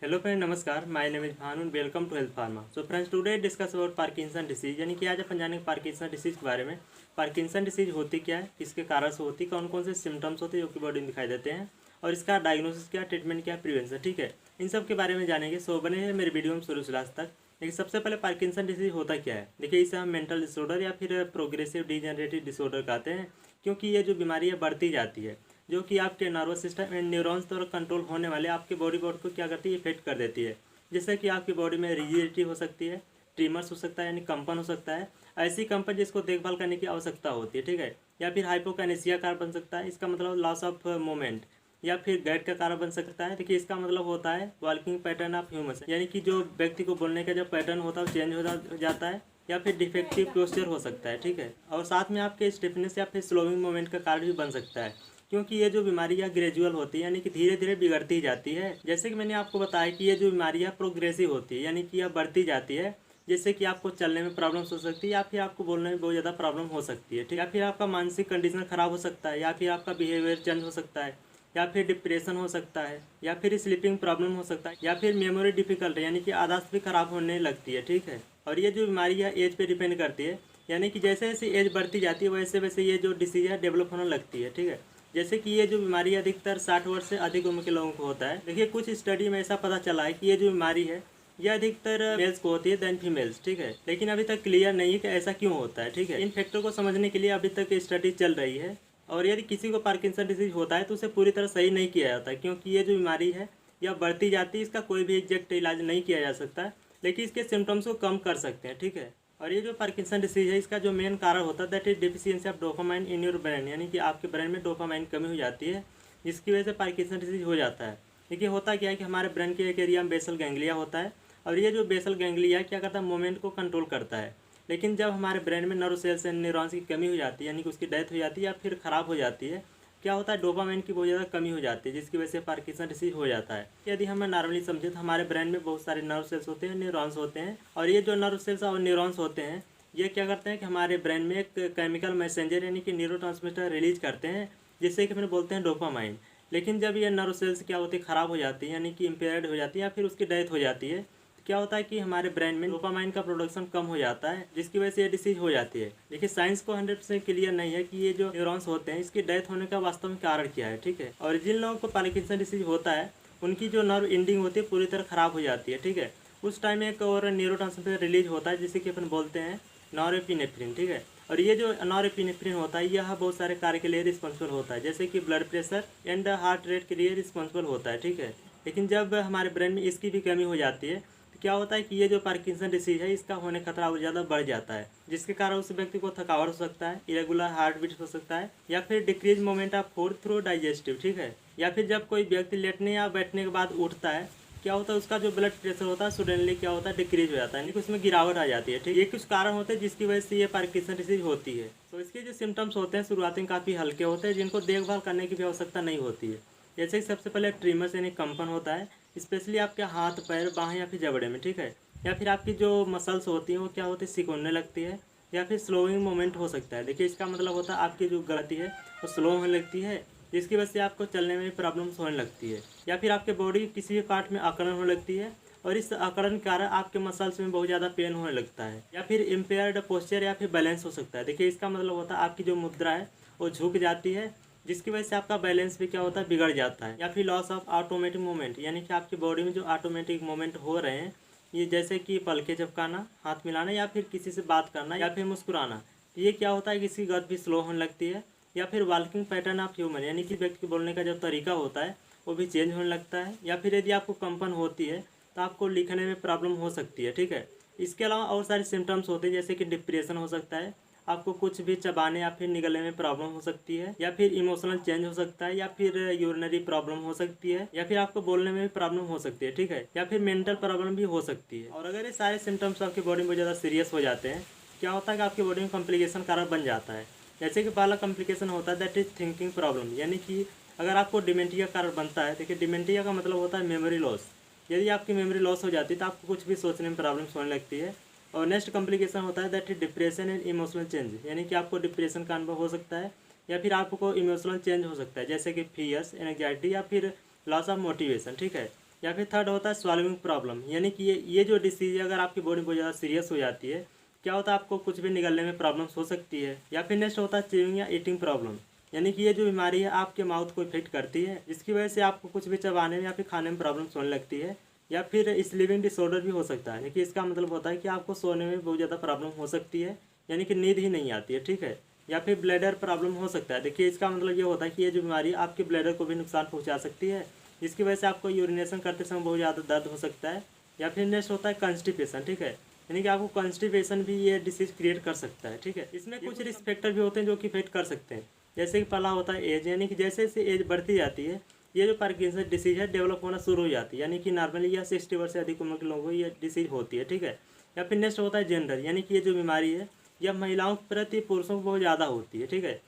Hello friend, नमस्कार। My name is Bhanu, welcome to health pharma. So friends, today discuss about Parkinson disease, यानी कि आज अपन जानेंगे Parkinson disease के बारे में। पार्किंसन डिसीज होती क्या है, किसके कारण से होती है, कौन कौन से सिम्टम्स होते हैं जो कि बॉडी में दिखाई देते हैं, और इसका डायग्नोसिस क्या, ट्रीटमेंट क्या, प्रिवेंशन, ठीक है, इन सब के बारे में जानेंगे। सो बने हैं मेरे वीडियो में शुरू से लास्ट तक। लेकिन सबसे पहले पार्किंसन डिसीज होता क्या है। देखिए, इसे हम मेंटल डिसऑर्डर या फिर प्रोग्रेसिव डिजेनरेटिव डिसऑर्डर कहते हैं, क्योंकि ये जो बीमारी है बढ़ती जाती है, जो कि आपके नर्वस सिस्टम एंड न्यूरॉन्स द्वारा कंट्रोल होने वाले आपके बॉडी को क्या करती है, इफेक्ट कर देती है। जिससे कि आपकी बॉडी में रिजिडिटी हो सकती है, ट्रीमर्स हो सकता है, यानी कंपन हो सकता है, ऐसी कंपन जिसको देखभाल करने की आवश्यकता होती है, ठीक है। या फिर हाइपोकाइनेसिया कारण बन सकता है, इसका मतलब लॉस ऑफ मोमेंट, या फिर गैट का कारण बन सकता है। देखिए, इसका मतलब होता है वॉकिंग पैटर्न ऑफ ह्यूमस, यानी कि जो व्यक्ति को बोलने का जो पैटर्न होता है वो चेंज हो जाता है, या फिर डिफेक्टिव पोस्चर हो सकता है, ठीक है। और साथ में आपके स्टिफनेस या फिर स्लोइंग मूवमेंट का कारण भी बन सकता है, क्योंकि ये जो बीमारियाँ ग्रेजुअल होती है, यानी कि धीरे धीरे बिगड़ती जाती है। जैसे कि मैंने आपको बताया कि ये जो बीमारियाँ प्रोग्रेसिव होती है, यानी कि यह बढ़ती जाती है, जिससे कि आपको चलने में प्रॉब्लम्स हो सकती है, या फिर आपको बोलने में बहुत ज़्यादा प्रॉब्लम हो सकती है, ठीक, या फिर आपका मानसिक कंडीशन खराब हो सकता है, या फिर आपका बिहेवियर चेंज हो सकता है, या फिर डिप्रेशन हो सकता है, या फिर स्लीपिंग प्रॉब्लम हो सकता है, या फिर मेमोरी डिफिकल्ट, यानी कि याददाश्त भी खराब होने लगती है, ठीक है। और ये जो बीमारी है एज पे डिपेंड करती है, यानी कि जैसे जैसे एज बढ़ती जाती है वैसे वैसे ये जो डिसीज है डेवलप होने लगती है, ठीक है। जैसे कि ये जो बीमारी अधिकतर 60 वर्ष से अधिक उम्र के लोगों को होता है। देखिए, कुछ स्टडी में ऐसा पता चला है कि ये जो बीमारी है ये अधिकतर मेल्स को होती है देन फीमेल्स, ठीक है। लेकिन अभी तक क्लियर नहीं है कि ऐसा क्यों होता है, ठीक है। इन फैक्टर को समझने के लिए अभी तक स्टडी चल रही है। और यदि किसी को पार्किंसन डिसीज होता है तो उसे पूरी तरह सही नहीं किया जाता, क्योंकि ये जो बीमारी है यह बढ़ती जाती है, इसका कोई भी एग्जैक्ट इलाज नहीं किया जा सकता, लेकिन इसके सिम्टम्स को कम कर सकते हैं, ठीक है। और ये जो पार्किंसन डिसीज है इसका जो मेन कारण होता है that is deficiency of dopamine in your brain, यानी कि आपके ब्रेन में डोपामाइन कमी हो जाती है, जिसकी वजह से पार्किंसन डिसीज हो जाता है। देखिए, होता क्या है कि हमारे ब्रेन के एक एरिया में बेसल गैंग्लिया होता है, और ये जो बेसल गैंग्लिया क्या करता है, मूवमेंट को कंट्रोल करता है। लेकिन जब हमारे ब्रेन में नर्व सेल्स एंड न्यूरॉन्स की कमी हो जाती है, यानी कि उसकी डेथ हो जाती है या फिर ख़राब हो जाती है, क्या होता है, डोपामाइन की बहुत ज़्यादा कमी हो जाती है, जिसकी वजह से पार्किंसन डिसीज हो जाता है। यदि हमें नॉर्मली समझे तो हमारे ब्रेन में बहुत सारे नर्व सेल्स होते हैं, न्यूरॉन्स होते हैं, और ये जो नर्व सेल्स और न्यूरॉन्स होते हैं ये क्या करते हैं कि हमारे ब्रेन में एक केमिकल मैसेंजर यानी कि न्यूरोट्रांसमीटर रिलीज करते हैं, जिससे कि फिर बोलते हैं डोपामाइन। लेकिन जब ये नर्व सेल्स क्या होती है, ख़राब हो जाती है, यानी कि इम्पेयर्ड हो जाती है, या फिर उसकी डेथ हो जाती है, तो क्या होता है कि हमारे ब्रेन में डोपामाइन का प्रोडक्शन कम हो जाता है, जिसकी वजह से ये डिसीज हो जाती है। देखिए, साइंस को 100% क्लियर नहीं है कि ये जो न्यूरॉन्स होते हैं इसकी डेथ होने का वास्तव में कारण क्या है, ठीक है। और जिन लोगों को पार्किंसन डिसीज होता है उनकी जो नर्व एंडिंग होती है पूरी तरह ख़राब हो जाती है, ठीक है। उस टाइम एक और न्यूरोट्रांसमीटर रिलीज होता है जिसे कि अपन बोलते हैं नॉरएपिनेफ्रिन, ठीक है। और ये जो नॉरएपिनेफ्रिन होता है यह बहुत सारे कार्य के लिए रिस्पॉन्सिबल होता है, जैसे कि blood pressure and heart rate के लिए रिस्पॉन्सिबल होता है, ठीक है। लेकिन जब हमारे ब्रेन में इसकी भी कमी हो जाती है तो क्या होता है कि ये जो पार्किंसन डिसीज है इसका होने का खतरा और ज़्यादा बढ़ जाता है, जिसके कारण उस व्यक्ति को थकावट हो सकता है, इरेगुलर हार्ट बीट हो सकता है, या फिर decrease moment of food through digestive, ठीक है। या फिर जब कोई व्यक्ति लेटने या बैठने के बाद उठता है, क्या होता है, उसका जो ब्लड प्रेशर होता है सडनली क्या होता है, डिक्रीज हो जाता है, यानी कि उसमें गिरावट आ जाती है, ठीक। ये कुछ कारण होते हैं जिसकी वजह से ये पार्किंसन डिसीज होती है। तो इसके जो सिम्टम्स होते हैं शुरुआती में काफ़ी हल्के होते हैं, जिनको देखभाल करने की भी आवश्यकता नहीं होती है। जैसे कि सबसे पहले ट्रीमर्स यानी कंपन होता है, स्पेशली आपके हाथ, पैर, बाहें या फिर जबड़े में, ठीक है। या फिर आपकी जो मसल्स होती हैं वो क्या होती है, सिकुड़ने लगती है, या फिर स्लोइंग मोमेंट हो सकता है। देखिए, इसका मतलब होता है आपकी जो गति है वो स्लो होने लगती है, जिसकी वजह से आपको चलने में प्रॉब्लम्स होने लगती है, या फिर आपके बॉडी किसी भी पार्ट में अकड़न होने लगती है, और इस अकड़न के कारण आपके मसल्स में बहुत ज़्यादा पेन होने लगता है, या फिर इम्पेयर्ड पोस्चर या फिर बैलेंस हो सकता है। देखिए, इसका मतलब होता है आपकी जो मुद्रा है वो झुक जाती है, जिसकी वजह से आपका बैलेंस भी क्या होता है, बिगड़ जाता है। या फिर लॉस ऑफ ऑटोमेटिक मूवमेंट, यानी कि आपकी बॉडी में जो ऑटोमेटिक मूवमेंट हो रहे हैं, ये जैसे कि पलके झपकाना, हाथ मिलाना, या फिर किसी से बात करना, या फिर मुस्कुराना, तो ये क्या होता है कि इसकी गति भी स्लो होने लगती है। या फिर वॉकिंग पैटर्न ऑफ ह्यूमन, यानी कि व्यक्ति के बोलने का जो तरीका होता है वो भी चेंज होने लगता है। या फिर यदि आपको कंपन होती है तो आपको लिखने में प्रॉब्लम हो सकती है, ठीक है। इसके अलावा और सारे सिम्टम्स होते हैं, जैसे कि डिप्रेशन हो सकता है, आपको कुछ भी चबाने या फिर निगलने में प्रॉब्लम हो सकती है, या फिर इमोशनल चेंज हो सकता है, या फिर यूरिनरी प्रॉब्लम हो सकती है, या फिर आपको बोलने में भी प्रॉब्लम हो सकती है, ठीक है। या फिर मेंटल प्रॉब्लम भी हो सकती है। और अगर ये सारे सिम्टम्स आपकी बॉडी में ज़्यादा सीरियस हो जाते हैं, क्या होता है कि आपकी बॉडी में कॉम्प्लिकेशन कारण बन जाता है। जैसे कि पहला कॉम्प्लिकेशन होता है दैट इज थिंकिंग प्रॉब्लम, यानी कि अगर आपको डिमेंटिया कारण बनता है। देखिए, डिमेंटिया का मतलब होता है मेमोरी लॉस। यदि आपकी मेमोरी लॉस हो जाती है तो आपको कुछ भी सोचने में प्रॉब्लम्स होने लगती है। और नेक्स्ट कॉम्प्लिकेशन होता है that is depression and emotional change, यानी कि आपको डिप्रेशन का अनुभव हो सकता है, या फिर आपको इमोशनल चेंज हो सकता है, जैसे कि फियर्स, एंग्जाइटी, या फिर लॉस ऑफ मोटिवेशन, ठीक है। या फिर थर्ड होता है स्वॉल्विंग प्रॉब्लम, यानी कि ये जो डिसीज है अगर आपकी बॉडी बहुत ज़्यादा सीरियस हो जाती है, क्या होता है आपको कुछ भी निगलने में प्रॉब्लम्स हो सकती है। या फिर नेक्स्ट होता है च्यूइंग या ईटिंग प्रॉब्लम, यानी कि ये जो बीमारी है आपके माउथ को इफेक्ट करती है, जिसकी वजह से आपको कुछ भी चबाने में या फिर खाने में प्रॉब्लम्स होने लगती है। या फिर स्लीपिंग डिसऑर्डर भी हो सकता है, यानी कि इसका मतलब होता है कि आपको सोने में बहुत ज़्यादा प्रॉब्लम हो सकती है, यानी कि नींद ही नहीं आती है, ठीक है। या फिर ब्लैडर प्रॉब्लम हो सकता है। देखिए इसका मतलब ये होता है कि ये जो बीमारी आपके ब्लैडर को भी नुकसान पहुंचा सकती है, जिसकी वजह से आपको यूरिनेशन करते समय बहुत ज़्यादा दर्द हो सकता है। या फिर नेक्स्ट होता है कॉन्स्टिपेशन, ठीक है, यानी कि आपको कॉन्स्टिपेशन भी ये डिसीज क्रिएट कर सकता है, ठीक है। इसमें कुछ रिस्क फैक्टर भी होते हैं जो कि इफेक्ट कर सकते हैं, जैसे कि पहला होता है एज, यानी कि जैसे जैसे एज बढ़ती जाती है ये जो पार्किंसन डिसीज है डेवलप होना शुरू हो जाती है, यानी कि नॉर्मली यह 60 वर्ष से अधिक उम्र के लोगों को ये डिसीज होती है, ठीक है। या फिर नेक्स्ट होता है जेंडर, यानी कि ये जो बीमारी है यह महिलाओं के प्रति पुरुषों को बहुत ज़्यादा होती है, ठीक है।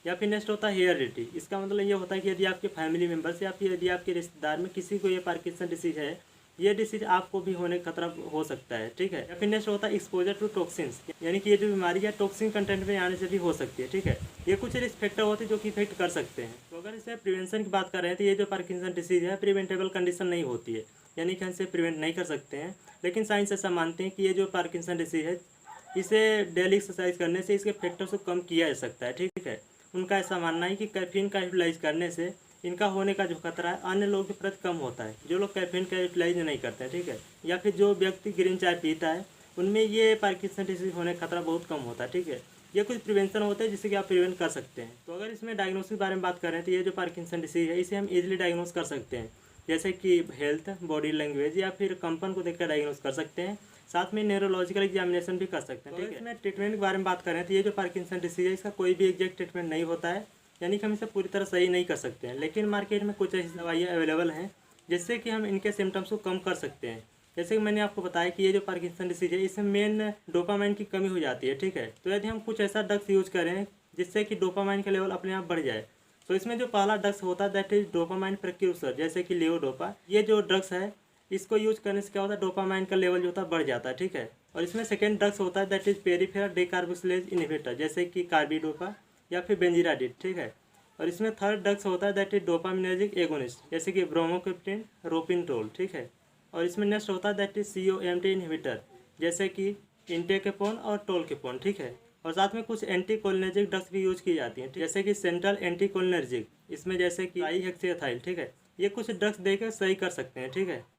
या फिर नेक्स्ट होता है हेरिडिटी, इसका मतलब ये होता है कि यदि आपके फैमिली मेम्बर्स या फिर यदि आपके रिश्तेदार में किसी को ये पार्किंसन डिसीज है, ये डिसीज आपको भी होने का खतरा हो सकता है, ठीक है। या फिर नेक्स्ट होता है एक्सपोजर टू टॉक्सिन्स, यानी कि ये जो बीमारी है टॉक्सिन कंटेंट में आने से भी हो सकती है, ठीक है। ये कुछ रिस्क फैक्टर होते हैं जो कि इफेक्ट कर सकते हैं। तो अगर इसमें प्रिवेंशन की बात कर रहे हैं तो ये जो पार्किंसन डिसीज है प्रिवेंटेबल कंडीशन नहीं होती है, यानी कि हम इसे प्रिवेंट नहीं कर सकते हैं। लेकिन साइंस ऐसा मानते हैं कि ये जो पार्किंसन डिसीज है इसे डेली एक्सरसाइज करने से इसके फैक्टर्स को कम किया जा सकता है, ठीक है। उनका ऐसा मानना है कि कैफीन का यूटिलाइज करने से इनका होने का जो खतरा है अन्य लोगों के प्रति कम होता है, जो लोग कैफीन का यूटिलाइज नहीं करते हैं, ठीक है। या फिर जो व्यक्ति ग्रीन चाय पीता है उनमें ये पार्किंसन डिसीज होने का खतरा बहुत कम होता है, ठीक है। ये कुछ प्रिवेंशन होते हैं जिससे कि आप प्रिवेंट कर सकते हैं। तो अगर इसमें डायग्नोसिस के बारे में बात करें तो ये जो पार्किंसन डिसीज है इसे हम इजीली डायग्नोस कर सकते हैं, जैसे कि हेल्थ, बॉडी लैंग्वेज या फिर कंपन को देखकर डायग्नोस कर सकते हैं। साथ में न्यूरोलॉजिकल एग्जामिनेशन भी कर सकते हैं, ठीक है। इसमें ट्रीटमेंट के बारे में बात करें तो ये जो पार्किंसन डिसीज है इसका कोई भी एग्जैक्ट ट्रीटमेंट नहीं होता है, यानी कि हम इसे पूरी तरह सही नहीं कर सकते हैं। लेकिन मार्केट में कुछ ऐसी दवाइयाँ अवेलेबल हैं जिससे कि हम इनके सिम्टम्स को कम कर सकते हैं। जैसे कि मैंने आपको बताया कि ये जो पार्किंसन डिसीज है इसमें मेन डोपामाइन की कमी हो जाती है, ठीक है। तो यदि हम कुछ ऐसा ड्रग्स यूज करें जिससे कि डोपामाइन का लेवल अपने आप बढ़ जाए, तो इसमें जो पहला ड्रग्स होता है दैट इज डोपामाइन प्रिक्यूर्सर, जैसे कि लेवोडोपा। ये जो ड्रग्स है इसको यूज करने से क्या होता है डोपामाइन का लेवल जो होता है बढ़ जाता है, ठीक है। और इसमें सेकेंड ड्रग्स होता है दैट इज पेरिफेरल डेकार्बोक्सिलेज इनहिबिटर, जैसे कि कार्बिडोपा या फिर बेंजीराडिन, ठीक है। और इसमें थर्ड ड्रग्स होता है दैट इज डोपामिनर्जिक एगोनिस्ट, जैसे कि ब्रोमोक्रिप्टिन, रोपिनटोल, ठीक है। और इसमें नेक्स्ट होता है दैट इज COMT इनहिबिटर, जैसे कि इंटेकेपोन और टोलकेपोन, ठीक है। और साथ में कुछ एंटीकोलिनर्जिक ड्रग्स भी यूज की जाती हैं, जैसे कि सेंट्रल एंटीकोलिनर्जिक, इसमें जैसे कि डाइहेक्सिएथाइल, ठीक है। ये कुछ ड्रग्स देकर सही कर सकते हैं, ठीक है।